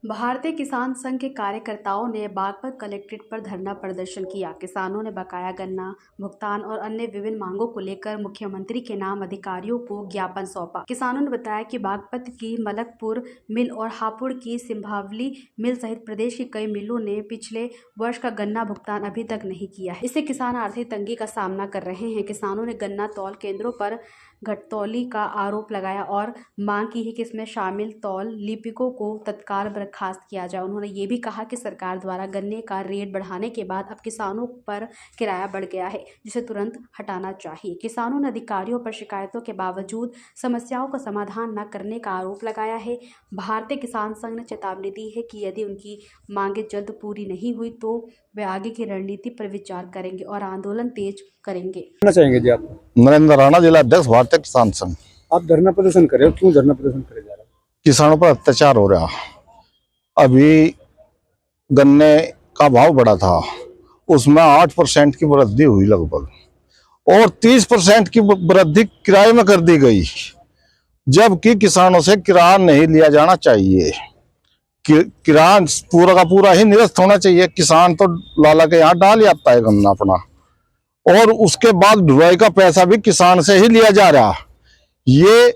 भारतीय किसान संघ के कार्यकर्ताओं ने बागपत कलेक्ट्रेट पर धरना प्रदर्शन किया। किसानों ने बकाया गन्ना भुगतान और अन्य विभिन्न मांगों को लेकर मुख्यमंत्री के नाम अधिकारियों को ज्ञापन सौंपा। किसानों ने बताया कि बागपत की मलकपुर मिल और हापुड़ की सिंभावली मिल सहित प्रदेश की कई मिलों ने पिछले वर्ष का गन्ना भुगतान अभी तक नहीं किया है। इससे किसान आर्थिक तंगी का सामना कर रहे हैं। किसानों ने गन्ना तौल केंद्रों पर घटतौली का आरोप लगाया और मांग की है कि इसमें शामिल तौल लिपिकों को तत्काल बर्खास्त किया जाए। उन्होंने ये भी कहा कि सरकार द्वारा गन्ने का रेट बढ़ाने के बाद अब किसानों पर किराया बढ़ गया है, जिसे तुरंत हटाना चाहिए। किसानों ने अधिकारियों पर शिकायतों के बावजूद समस्याओं का समाधान न करने का आरोप लगाया है। भारतीय किसान संघ ने चेतावनी दी है कि यदि उनकी मांगें जल्द पूरी नहीं हुई तो वे आगे की रणनीति पर विचार करेंगे और आंदोलन तेज करेंगे। चाहेंगे जी आप? नरेंद्र राणा, जिला अध्यक्ष, भारतीय किसान संघ। आप धरना प्रदर्शन कर रहे हो, क्यों धरना प्रदर्शन करे जा रहे हो? किसानों पर अत्याचार हो रहा। अभी गन्ने का भाव बढ़ा था, उसमें 8% की वृद्धि हुई लगभग, और 30% की वृद्धि किराए में कर दी गई, जबकि किसानों से किराया नहीं लिया जाना चाहिए। किराया पूरा का पूरा ही निरस्त होना चाहिए। किसान तो लाला के यहाँ डाल आता है गन्ना अपना, और उसके बाद ढुलाई का पैसा भी किसान से ही लिया जा रहा। ये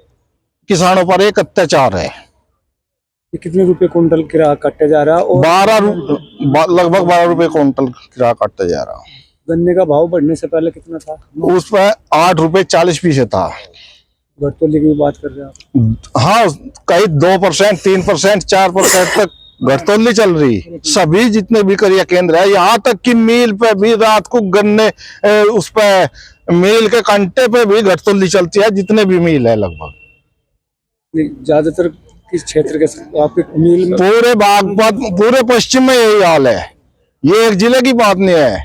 किसानों पर एक अत्याचार है। ये कितने रुपए क्विंटल किराया काटे जा रहा है? और लगभग 12 रुपए क्विंटल किराया काटा जा रहा। गन्ने का भाव बढ़ने से पहले कितना था? उस पर 8 रुपए 40 पैसे था। घटतौली की बात कर रहे हैं आप? हाँ, कहीं 2%, 3%, 4% तक घटतौली चल रही। सभी जितने भी करिया केंद्र है, यहाँ तक कि मिल पे भी रात को गन्ने उस पे मिल के कंटे पे भी घटतौली चलती है, जितने भी मिल है लगभग। ज्यादातर किस क्षेत्र के आपके मिल में? पूरे बागपत, पूरे पश्चिम में यही हाल है। ये एक जिले की बात नहीं है।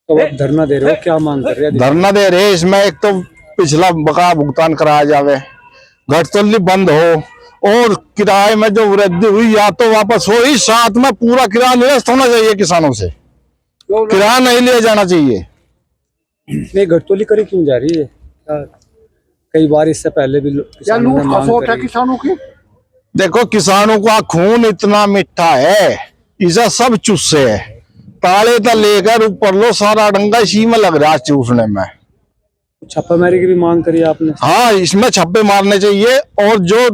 तो आप धरना दे रहे हो, क्या मांग कर रहे हैं? धरना दे रहे, इसमें एक तो पिछला बकाया भुगतान कराया जावे, घटतौली बंद हो, और किराए में जो वृद्धि हुई या तो वापस हो ही, साथ में पूरा किराया निरस्त होना चाहिए। किसानों से किराया नहीं लिया जाना चाहिए। नहीं, घटतौली करी क्यों जा रही है? कई बार इससे पहले भी किसानों की। देखो, किसानों का खून इतना मीठा है, इसे सब चूसे है। ताले तक लेकर ऊपर लो, सारा डंगा इसी में लग रहा है चूसने में। छापेमारी की भी मांग करी आपने? हाँ, इसमें छापे मारने चाहिए, और जो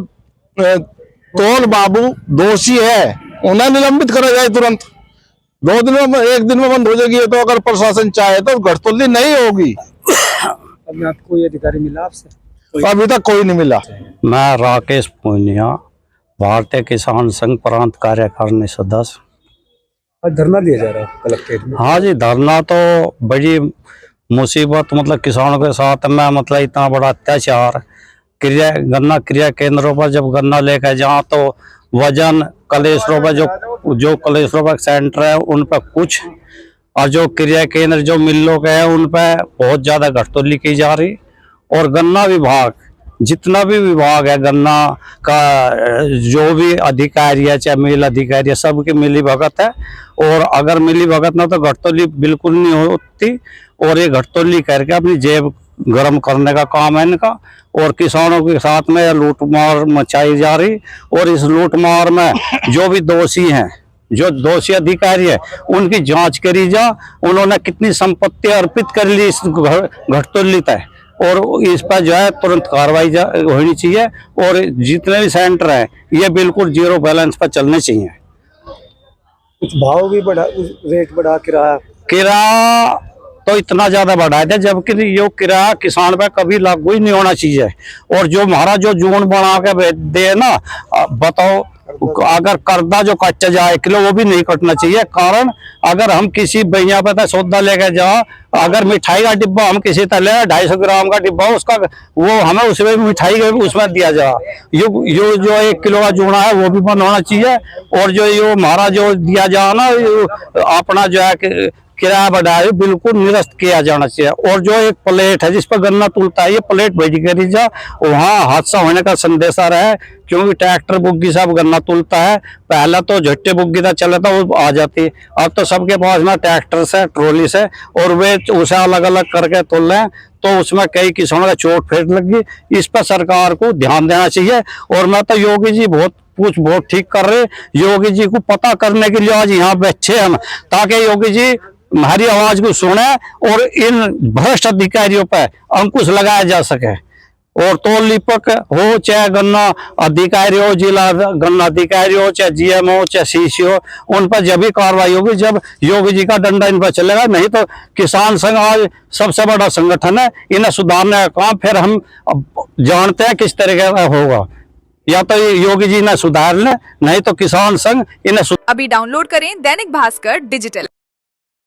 तौल बाबू दोषी है उन्हें निलंबित करा जाए तुरंत। 2 दिन में, 1 दिन में बंद हो जाएगी। तो अगर प्रशासन चाहे तो घटतौली नहीं होगी। अब आपको ये अधिकारी मिला आपसे? अभी तक कोई नहीं मिला। मैं राकेश पूनिया, भारतीय किसान संघ प्रांत कार्यकारिणी सदस्य। आज धरना दिया जा रहा है कलेक्ट्रेट में? हाँ जी, धरना तो बड़ी मुसीबत, मतलब किसानों के साथ में, मतलब इतना बड़ा अत्याचार। गन्ना क्रिया केंद्रों पर जब गन्ना लेकर जाओ तो वजन कलेश्वरों पर, जो कलेश्वरों पर सेंटर है उन पर कुछ, और जो क्रिया केंद्र जो मिलों के हैं उन पर बहुत ज्यादा घटतौली की जा रही। और गन्ना विभाग, जितना भी विभाग है गन्ना का, जो भी अधिकारी है, चाहे मिल अधिकारी है, सबकी मिली भगत है। और अगर मिली भगत ना तो घटतौली बिल्कुल नहीं होती, और ये घटतौली करके अपनी जेब गरम करने का काम है इनका। और किसानों के साथ में लूटमार मचाई जा रही, और इस लूटमार में जो भी दोषी हैं, जो दोषी अधिकारी है, उनकी जांच करी जा। उन्होंने कितनी संपत्ति अर्पित कर ली इस घटतौली तय, और इस पर जो है तुरंत कार्रवाई होनी चाहिए। और जितने भी सेंटर है ये बिल्कुल 0 बैलेंस पर चलने चाहिए। कुछ भाव भी बढ़ा, रेट बढ़ा, किराया तो इतना ज्यादा बढ़ाया था, जबकि ये किराया किसान पे कभी लागू ही नहीं होना चाहिए। और जो हमारा जो जून बना के दे ना, बताओ, अगर कर्जा जो कच्चा जाए किलो, वो भी नहीं कटना चाहिए। कारण अगर हम किसी भैया पे सौदा लेके जाओ, अगर मिठाई का डिब्बा हम किसी तरह 250 ग्राम का डिब्बा, उसका वो हमें उसमें मिठाई उसमें दिया जा, यो जो 1 किलो का जूना है वो भी बंद होना चाहिए। और जो ये हमारा जो दिया जा ना, अपना जो है किराया बढ़ाए बिल्कुल निरस्त किया जाना चाहिए। और जो एक प्लेट है जिस पर गन्ना तुलता है, ये प्लेट भेजी करी जा, वहाँ हादसा होने का संदेशा रहे। क्योंकि ट्रैक्टर बुग्गी सब गन्ना तुलता है, पहले तो झट्टे बुग्गी था चला था, वो आ जाती। अब तो सबके पास में ट्रैक्टर से, ट्रॉली से, और वे उसे अलग अलग करके तुल रहे, तो उसमें कई किसानों का चोट फेट लगी। इस पर सरकार को ध्यान देना चाहिए। और मैं तो योगी जी बहुत पूछ बहुत ठीक कर रहे। योगी जी को पता करने के लिए आज यहाँ बैठे हम, ताकि योगी जी हमारी आवाज को सुने और इन भ्रष्ट अधिकारियों पर अंकुश लगाया जा सके। और तोल लिपक हो, चाहे गन्ना अधिकारी हो, जिला गन्ना अधिकारी हो, चाहे जीएम हो, चाहे सीसी हो, उन पर जब भी कार्रवाई होगी जब योगी जी का डंडा इन पर चलेगा। नहीं तो किसान संघ आज सबसे बड़ा संगठन है, इन्हें सुधारने का काम फिर हम जानते हैं किस तरीके का होगा। या तो योगी जी ने सुधार ले, नहीं तो किसान संघ इन्हें अभी डाउनलोड करें दैनिक भास्कर डिजिटल।